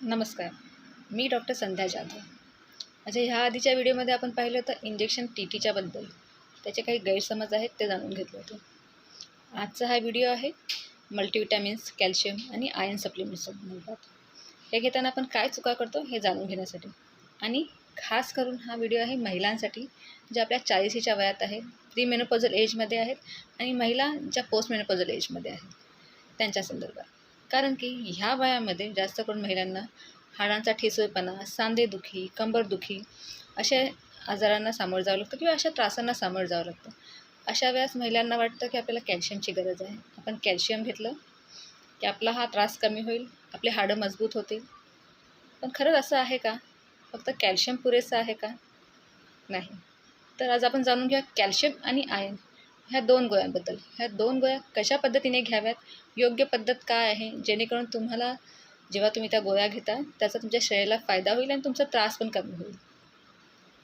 नमस्कार. मी डॉक्टर संध्या जाधव. माझ्या ह्या आधीच्या व्हिडिओमध्ये आपण पाहिलं होतं इंजेक्शन TTच्याबद्दल. त्याचे काही गैरसमज आहेत ते जाणून घेतलं होतं. आजचा हा व्हिडिओ आहे मल्टीविटॅमिन्स, कॅल्शियम आणि आयर्न सप्लिमेंट्ससंदर्भात. हे घेताना आपण काय चुका करतो हे जाणून घेण्यासाठी. आणि खास करून हा व्हिडिओ आहे महिलांसाठी, ज्या आपल्या 40च्या वयात आहेत, प्री मेनोपॉझल एजमध्ये आहेत आणि महिला ज्या पोस्ट मेनोपॉझल एजमध्ये आहेत त्यांच्या संदर्भात. कारण की ह्या वयामध्ये जास्त करून महिलांना हाडांचा ठिसूळपणा, सांधेदुखी, कंबरदुखी अशा आजारांना सामोरं जावं लागतं किंवा अशा त्रासांना सामोरं जावं लागतं. अशा वेळेस महिलांना वाटतं की आपल्याला कॅल्शियमची गरज आहे. आपण कॅल्शियम घेतलं की आपला हा त्रास कमी होईल, आपले हाडं मजबूत होतील. पण खरंच असं आहे का? फक्त कॅल्शियम पुरेसं आहे का? नाही. तर आज आपण जाणून घ्या कॅल्शियम आणि आयर्न ह्या 2 गोळ्यांबद्दल. ह्या 2 गोळ्या कशा पद्धतीने घ्याव्यात, योग्य पद्धत काय आहे, जेणेकरून तुम्हाला जेव्हा तुम्ही त्या गोळ्या घेता त्याचा तुमच्या शरीराला फायदा होईल आणि तुमचा त्रास पण कमी होईल.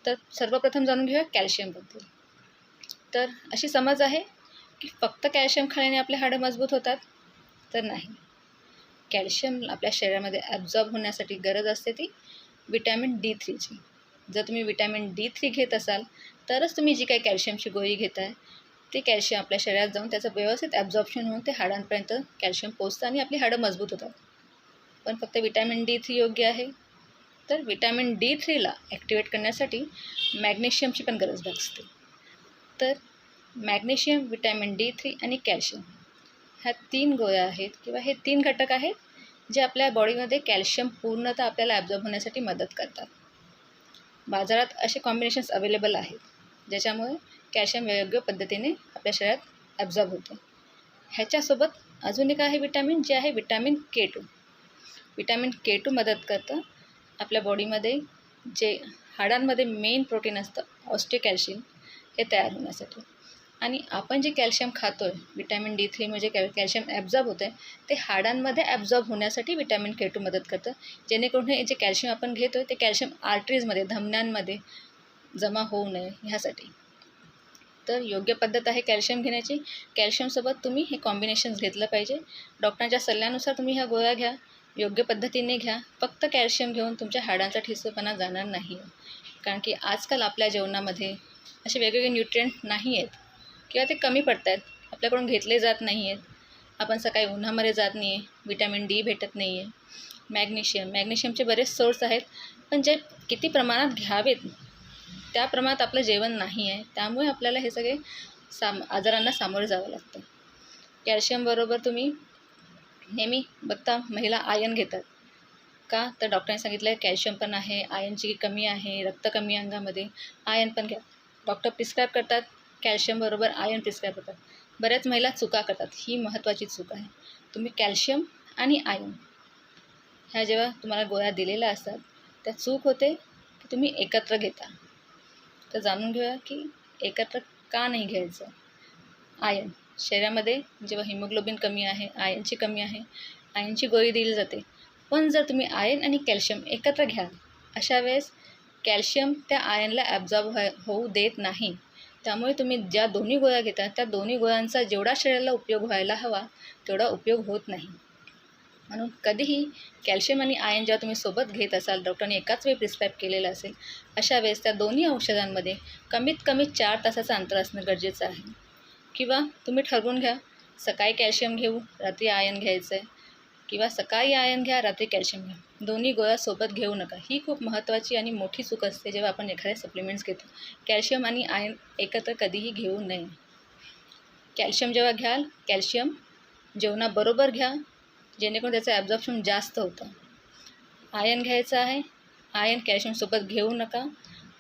तर सर्वप्रथम जाणून घेऊया कॅल्शियमबद्दल. तर अशी समज आहे की फक्त कॅल्शियम खाण्याने आपले हाडं मजबूत होतात, तर नाही. कॅल्शियम आपल्या शरीरामध्ये ॲब्झॉर्ब होण्यासाठी गरज असते ती विटॅमिन D3ची. जर तुम्ही विटॅमिन D3 घेत असाल तरच तुम्ही जी काही कॅल्शियमची गोळी घेताय ते कॅल्शियम आपल्या शरीरात जाऊन त्याचं व्यवस्थित ॲब्झॉर्प्शन होऊन ते हाडांपर्यंत कॅल्शियम पोचतं आणि आपली हाडं मजबूत होतात. पण फक्त विटॅमिन D3 योग्य आहे. तर विटॅमिन D3ला ॲक्टिवेट करण्यासाठी मॅग्नेशियमची पण गरज भासते. तर मॅग्नेशियम, विटॅमिन D3 आणि कॅल्शियम ह्या 3 गोळ्या आहेत किंवा हे 3 घटक आहेत जे आपल्या बॉडीमध्ये कॅल्शियम पूर्णतः आपल्याला ॲब्झॉर्ब होण्यासाठी मदत करतात. बाजारात असे कॉम्बिनेशन्स अवेलेबल आहेत ज्याच्यामुळे कॅल्शियम योग्य पद्धतीने आपल्या शरीरात ॲब्झॉर्ब होते. ह्याच्यासोबत अजून एक आहे विटॅमिन, जे आहे विटॅमिन K2. विटॅमिन K2 मदत करतं आपल्या बॉडीमध्ये जे हाडांमध्ये मेन प्रोटीन असतं ऑस्टिओकॅल्शियम हे तयार होण्यासाठी. आणि आपण जे कॅल्शियम खातो आहे, विटॅमिन D3 म्हणजे कॅल्शियम ॲब्झॉर्ब होतं आहे, ते हाडांमध्ये ॲब्झॉर्ब होण्यासाठी विटॅमिन K2 मदत करतं. जेणेकरून हे जे कॅल्शियम आपण घेतो आहे ते कॅल्शियम आर्टरीजमध्ये, धमन्यांमध्ये जमा होऊ नये ह्यासाठी. तर योग्य पद्धत आहे कॅल्शियम घेण्याची. कॅल्शियमसोबत तुम्ही हे कॉम्बिनेशन्स घेतलं पाहिजे. डॉक्टरांच्या सल्ल्यानुसार तुम्ही ह्या गोळ्या घ्या, योग्य पद्धतीने घ्या. फक्त कॅल्शियम घेऊन तुमच्या हाडांचा ठिसूळपणा जाणार नाही. कारण की आजकाल आपल्या जेवणामध्ये असे वेगवेगळे न्यूट्रिएंट नाही आहेत किंवा ते कमी पडत आहेत, आपल्याकडून घेतले जात नाही आहेत. आपण सकाळी उन्हामध्ये जात नाही आहे, विटॅमिन D भेटत नाही आहे. मॅग्नेशियमचे बरेच सोर्स आहेत, पण जे किती प्रमाणात घ्यावेत त्या प्रमाणात आपलं जेवण नाही आहे. त्यामुळे आपल्याला हे सगळे आजारांना सामोरं जावं लागतं. कॅल्शियमबरोबर तुम्ही नेहमी बघता महिला आयर्न घेतात. का? तर डॉक्टरांनी सांगितलं आहे कॅल्शियम पण आहे, आयर्नची कमी आहे, रक्त कमी अंगामध्ये, आयर्न पण घ्या. डॉक्टर प्रिस्क्राईब करतात, कॅल्शियमबरोबर आयर्न प्रिस्क्राईब करतात. बऱ्याच महिला चुका करतात. ही महत्त्वाची चूक आहे. तुम्ही कॅल्शियम आणि आयर्न ह्या जेव्हा तुम्हाला गोळ्या दिलेल्या असतात त्या चूक होते की तुम्ही एकत्र घेता. तर जाणून घेऊया की एकत्र का नाही घ्यायचं. आयर्न शरीरामध्ये जेव्हा हिमोग्लोबिन कमी आहे, आयर्नची कमी आहे, आयर्नची गोळी दिली जाते. पण जर तुम्ही आयर्न आणि कॅल्शियम एकत्र घ्याल, अशा वेळेस कॅल्शियम त्या आयर्नला ॲब्झॉर्ब होऊ देत नाही. त्यामुळे तुम्ही ज्या दोन्ही गोळ्या घेता त्या दोन्ही गोळ्यांचा जेवढा शरीराला उपयोग व्हायला हवा तेवढा उपयोग होत नाही. म्हणून कधीही कॅल्शियम आणि आयर्न जेव्हा तुम्ही सोबत घेत असाल, डॉक्टरने एकाच वेळी प्रिस्क्राईब केलेलं असेल, अशा वेळेस त्या दोन्ही औषधांमध्ये कमीत कमी 4 तासाचं अंतर असणं गरजेचं आहे. किंवा तुम्ही ठरवून घ्या, सकाळी कॅल्शियम घेऊ, रात्री आयर्न घ्यायचं आहे, किंवा सकाळी आयर्न घ्या, रात्री कॅल्शियम घ्या. दोन्ही गोळ्या सोबत घेऊ नका. ही खूप महत्त्वाची आणि मोठी चूक असते जेव्हा आपण एखाद्या सप्लिमेंट्स घेतो. कॅल्शियम आणि आयर्न एकत्र कधीही घेऊ नये. कॅल्शियम जेव्हा घ्याल, कॅल्शियम जेवणाबरोबर घ्या, जेणेकरून त्याचं ॲब्झॉर्प्शन जास्त होतं. आयर्न घ्यायचं आहे, आयर्न कॅल्शियमसोबत घेऊ नका.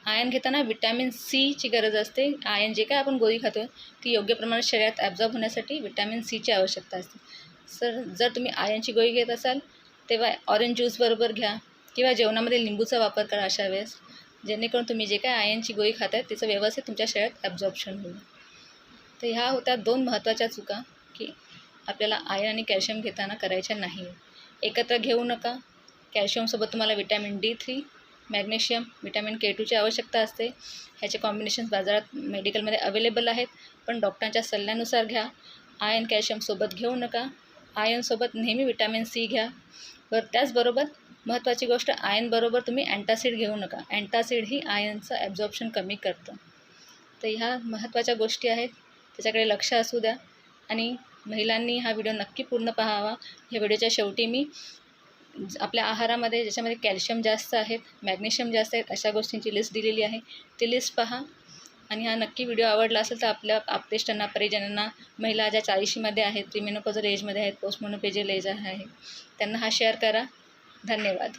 आयर्न घेताना विटॅमिन Cची गरज असते. आयर्न जे काय आपण गोळी खातो ती योग्य प्रमाणात शरीरात ॲब्झॉर्ब होण्यासाठी विटॅमिन Cची आवश्यकता असते. जर तुम्ही आयर्नची गोळी घेत असाल तेव्हा ऑरेंज ज्यूसबरोबर घ्या किंवा जेवणामध्ये लिंबूचा वापर करा अशा वेळेस, जेणेकरून तुम्ही जे काय आयर्नची गोळी खाताय त्याचं व्यवस्थित तुमच्या शरीरात ॲब्झॉर्प्शन होईल. तर ह्या होत्या 2 महत्त्वाच्या चुका की आपल्याला आयर्न आणि कॅल्शियम घेताना करायच्या नाही. एकत्र घेऊ नका. कॅल्शियमसोबत तुम्हाला विटॅमिन D3, मॅग्नेशियम, विटॅमिन K2ची आवश्यकता असते. ह्याचे कॉम्बिनेशन्स बाजारात मेडिकलमध्ये अवेलेबल आहेत, पण डॉक्टरांच्या सल्ल्यानुसार घ्या. आयर्न कॅल्शियमसोबत घेऊ नका. आयर्नसोबत नेहमी विटॅमिन C घ्या. त्याचबरोबर महत्त्वाची गोष्ट, आयर्नबरोबर तुम्ही अँटासिड घेऊ नका. अँटासिड ही आयर्नचं ॲब्झॉर्प्शन कमी करतं. तर ह्या महत्त्वाच्या गोष्टी आहेत, त्याच्याकडे लक्ष असू द्या. आणि महिलांनी हा व्हिडिओ नक्की पूर्ण पाहावा. ह्या व्हिडिओच्या शेवटी मी आपल्या आहारामध्ये ज्याच्यामध्ये कॅल्शियम जास्त आहेत, मॅग्नेशियम जास्त आहेत, अशा गोष्टींची लिस्ट दिलेली आहे. ती लिस्ट पहा. आणि हा नक्की व्हिडिओ आवडला असेल तर आपल्या आप्तेष्टांना, परिजनांना, महिला ज्या 40मध्ये आहेत, प्रीमेनोपॉजल एजमध्ये आहेत, पोस्टमेनोपॉजल एज आहे, त्यांना हा शेअर करा. धन्यवाद.